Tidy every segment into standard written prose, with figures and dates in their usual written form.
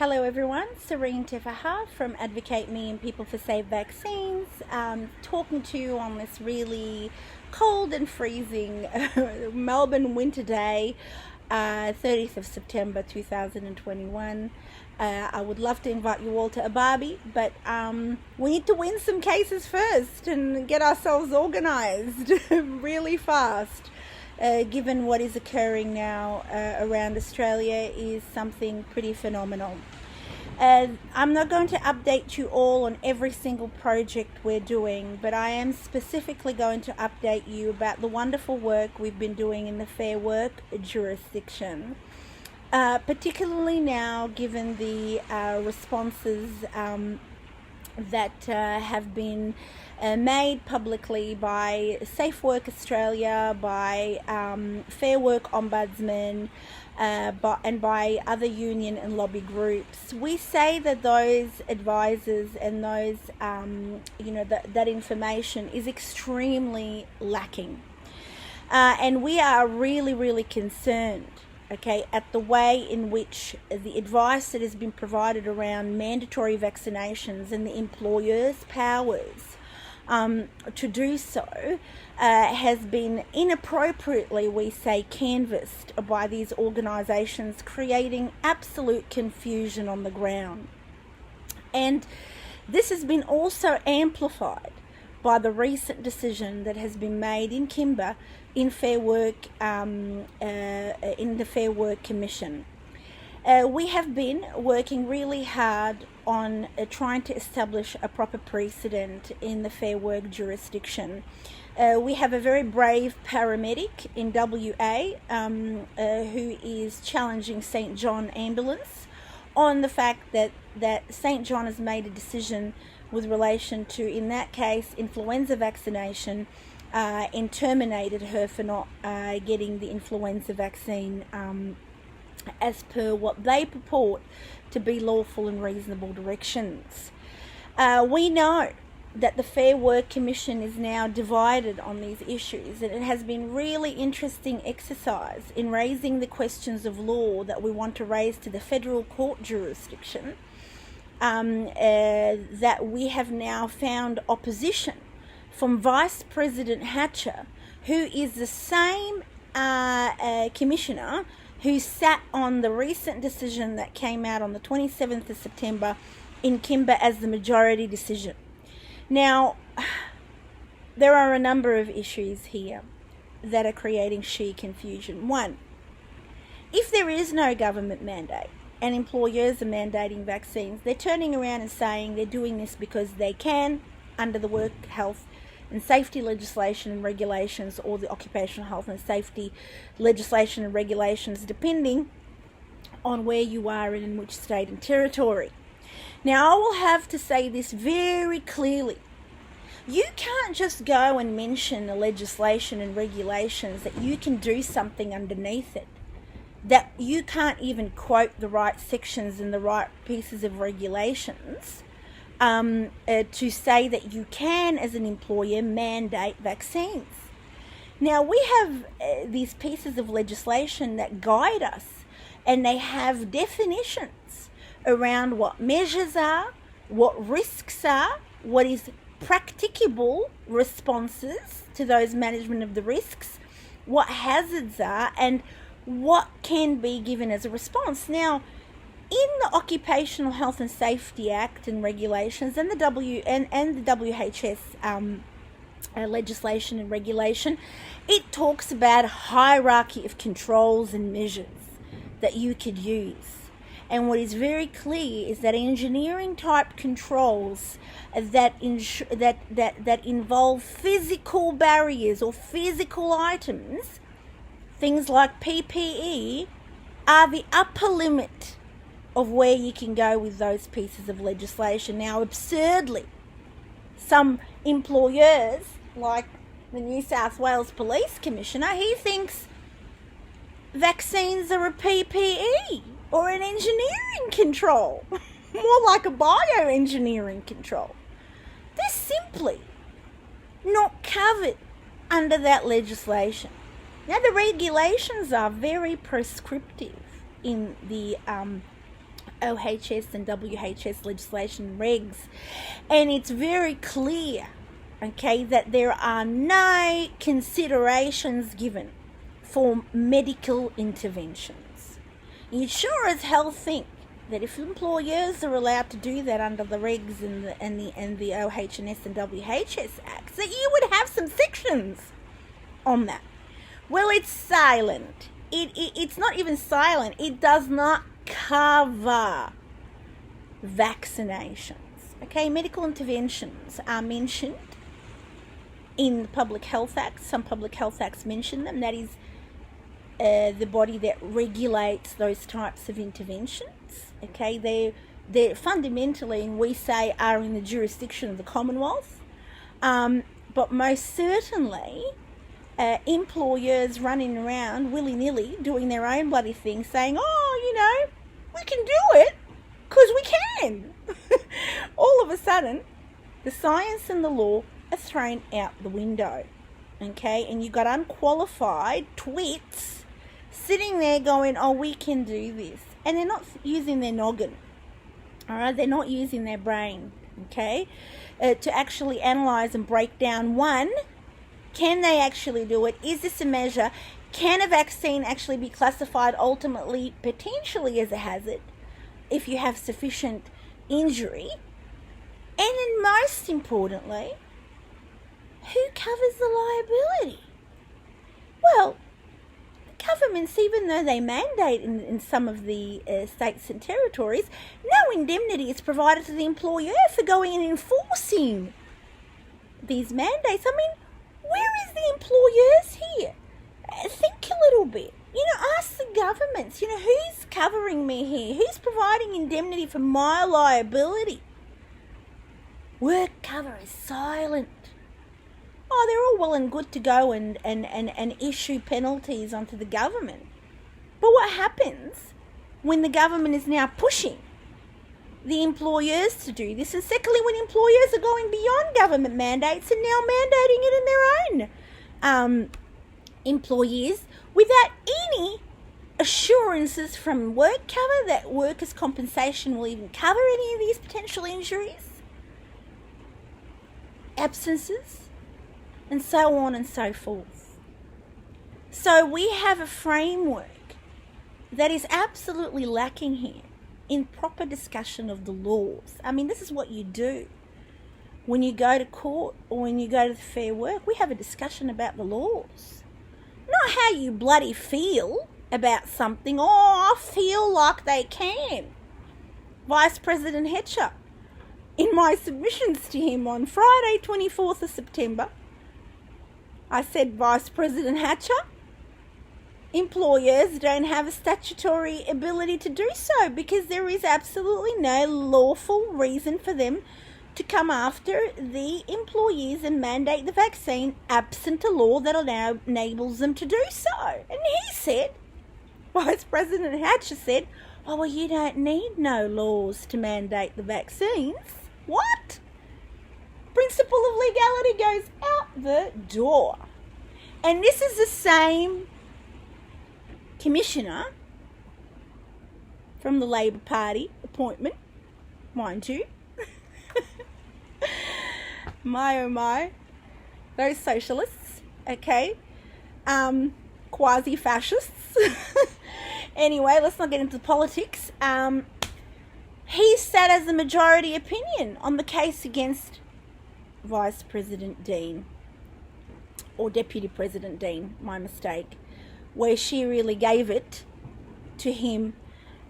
Hello everyone, Serene Tefaha from Advocate Me and People for Safe Vaccines, talking to you on this really cold and freezing Melbourne winter day, 30th of September 2021. I would love to invite you all to a barbie, but we need to win some cases first and get ourselves organised really fast. Given what is occurring now around Australia is something pretty phenomenal. I'm not going to update you all on every single project we're doing, but I am specifically going to update you about the wonderful work we've been doing in the Fair Work jurisdiction. Particularly now, given the responses that have been made publicly by Safe Work Australia, by Fair Work Ombudsman, and by other union and lobby groups. We say that those advisors and those, that information is extremely lacking. And we are really, really concerned, at the way in which the advice that has been provided around mandatory vaccinations and the employer's powers to do so has been inappropriately, we say, canvassed by these organisations, creating absolute confusion on the ground. And this has been also amplified by the recent decision that has been made in Kimber in Fair Work, in the Fair Work Commission. We have been working really hard on trying to establish a proper precedent in the Fair Work jurisdiction. We have a very brave paramedic in WA who is challenging St. John Ambulance on the fact that St. John has made a decision with relation to, in that case, influenza vaccination, and terminated her for not getting the influenza vaccine as per what they purport to be lawful and reasonable directions. We know that the Fair Work Commission is now divided on these issues, and it has been really interesting exercise in raising the questions of law that we want to raise to the federal court jurisdiction, that we have now found opposition from Vice President Hatcher, who is the same commissioner who sat on the recent decision that came out on the 27th of September in Kimber as the majority decision. Now, there are a number of issues here that are creating sheer confusion. One, if there is no government mandate and employers are mandating vaccines, they're turning around and saying they're doing this because they can under the work health and safety legislation and regulations, or the occupational health and safety legislation and regulations, depending on where you are and in which state and territory. Now, I will have to say this very clearly. You can't just go and mention the legislation and regulations that you can do something underneath it, that you can't even quote the right sections and the right pieces of regulations to say that you can, as an employer, mandate vaccines. Now, we have these pieces of legislation that guide us, and they have definitions around what measures are, what risks are, what is practicable responses to those management of the risks, what hazards are, and what can be given as a response. Now, in the Occupational Health and Safety Act and regulations and the WHS legislation and regulation, it talks about a hierarchy of controls and measures that you could use. And what is very clear is that engineering type controls that involve physical barriers or physical items, things like PPE, are the upper limit of where you can go with those pieces of legislation. Now, absurdly, some employers, like the New South Wales Police Commissioner, he thinks vaccines are a PPE or an engineering control, more like a bioengineering control. They're simply not covered under that legislation. Now, the regulations are very prescriptive in the OHS and WHS legislation regs, and it's very clear, okay, that there are no considerations given for medical interventions. You sure as hell think that if employers are allowed to do that under the regs and the OH&S and WHS acts, that you would have some sections on that. Well, it's silent. It's not even silent. It does not cover vaccinations. Okay, medical interventions are mentioned in the Public Health Act. Some Public Health Acts mention them. That is the body that regulates those types of interventions. Okay, they're fundamentally, and we say, are in the jurisdiction of the Commonwealth. But most certainly, employers running around willy-nilly doing their own bloody thing, saying, oh, we can do it because we can. All of a sudden, the science and the law are thrown out the window. Okay, and you've got unqualified twits sitting there going, oh, we can do this. And they're not using their noggin. All right, they're not using their brain, okay, to actually analyse and break down, one, can they actually do it? Is this a measure? Can a vaccine actually be classified ultimately, potentially, as a hazard if you have sufficient injury? And then most importantly, who covers the liability? Well, governments, even though they mandate in some of the states and territories, no indemnity is provided to the employer for going and enforcing these mandates. I mean, where is the employers here? Think a little bit. Ask the governments, who's covering me here? Who's providing indemnity for my liability? Workcover is silent. Oh, they're all well and good to go and issue penalties onto the government. But what happens when the government is now pushing the employers to do this? And secondly, when employers are going beyond government mandates and now mandating it in their own employees without any assurances from Workcover that workers' compensation will even cover any of these potential injuries, absences, and so on and so forth. So we have a framework that is absolutely lacking here in proper discussion of the laws. I mean, this is what you do when you go to court or when you go to the Fair Work. We have a discussion about the laws, not how you bloody feel about something. Oh, I feel like they can. Vice President Hatcher, in my submissions to him on Friday, 24th of September, I said, Vice President Hatcher, employers don't have a statutory ability to do so because there is absolutely no lawful reason for them to come after the employees and mandate the vaccine absent a law that now enables them to do so. And he said, Vice President Hatcher said, oh, well, you don't need no laws to mandate the vaccines. What? Principle of legality goes out the door. And this is the same commissioner from the Labor Party appointment, mind you. My oh my, those socialists, okay, quasi-fascists. Anyway, let's not get into politics. He sat as the majority opinion on the case against Vice President Dean, or Deputy President Dean, my mistake, where she really gave it to him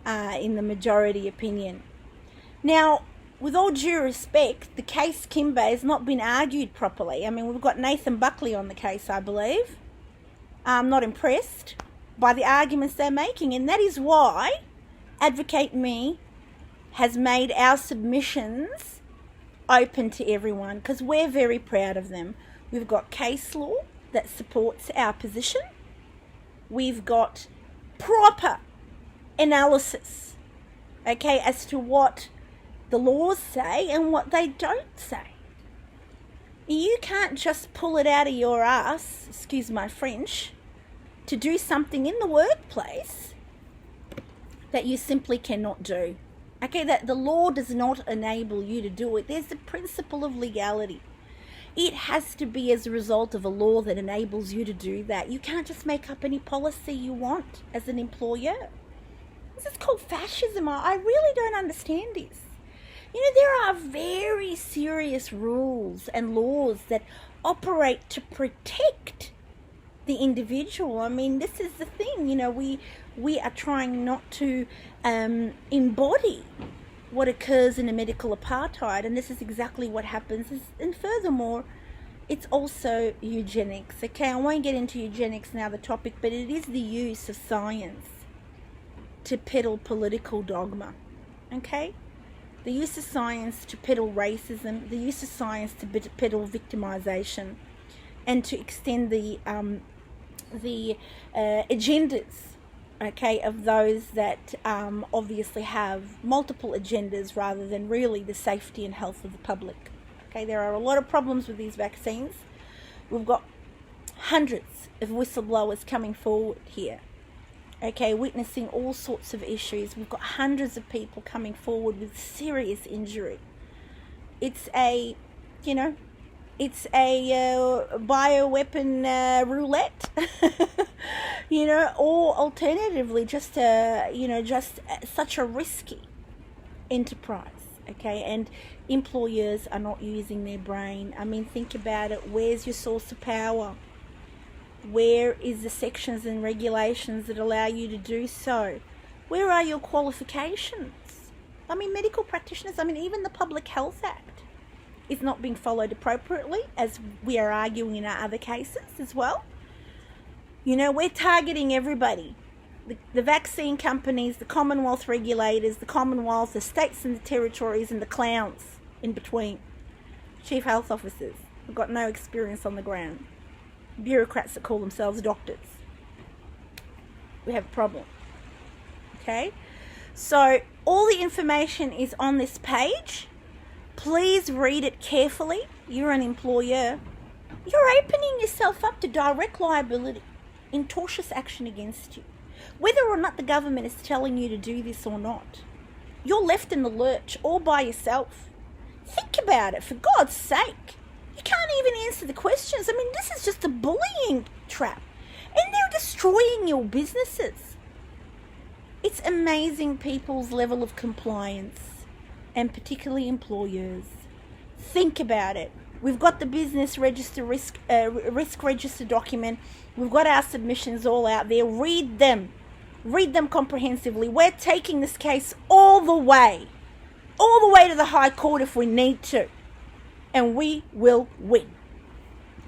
in the majority opinion. Now, with all due respect, the case Kimber has not been argued properly. I mean, we've got Nathan Buckley on the case, I believe. I'm not impressed by the arguments they're making, and that is why Advocate Me has made our submissions open to everyone, because we're very proud of them. We've got case law that supports our position. We've got proper analysis, okay, as to what the laws say and what they don't say. You can't just pull it out of your ass, excuse my French, to do something in the workplace that you simply cannot do. Okay, that the law does not enable you to do it. There's the principle of legality. It has to be as a result of a law that enables you to do that. You can't just make up any policy you want as an employer. This is called fascism. I really don't understand this. You know, there are very serious rules and laws that operate to protect the individual. I mean, this is the thing, you know, we are trying not to embody what occurs in a medical apartheid, and this is exactly what happens. And furthermore, it's also eugenics. Okay, I won't get into eugenics now, the topic, but it is the use of science to peddle political dogma. Okay, the use of science to peddle racism, the use of science to peddle victimization, and to extend the agendas, okay, of those that obviously have multiple agendas rather than really the safety and health of the public. Okay, there are a lot of problems with these vaccines. We've got hundreds of whistleblowers coming forward here, okay, witnessing all sorts of issues. We've got hundreds of people coming forward with serious injury. It's a, you know, it's a bioweapon roulette, you know, or alternatively just such a risky enterprise, okay, and employers are not using their brain. I mean, think about it. Where's your source of power? Where is the sections and regulations that allow you to do so? Where are your qualifications? I mean, medical practitioners, I mean, even the Public Health Act is not being followed appropriately, as we are arguing in our other cases as well. You know, we're targeting everybody. The vaccine companies, the Commonwealth regulators, the Commonwealth, the states and the territories, and the clowns in between. Chief health officers who've got no experience on the ground. Bureaucrats that call themselves doctors. We have a problem. Okay? So, all the information is on this page. Please read it carefully. You're an employer. You're opening yourself up to direct liability in tortious action against you. Whether or not the government is telling you to do this or not, you're left in the lurch all by yourself. Think about it, for God's sake. You can't even answer the questions. I mean, this is just a bullying trap. And they're destroying your businesses. It's amazing people's level of compliance, and particularly employers. Think about it. We've got the business register risk register document. We've got our submissions all out there. Read them. Read them comprehensively. We're taking this case all the way to the High Court if we need to. And we will win.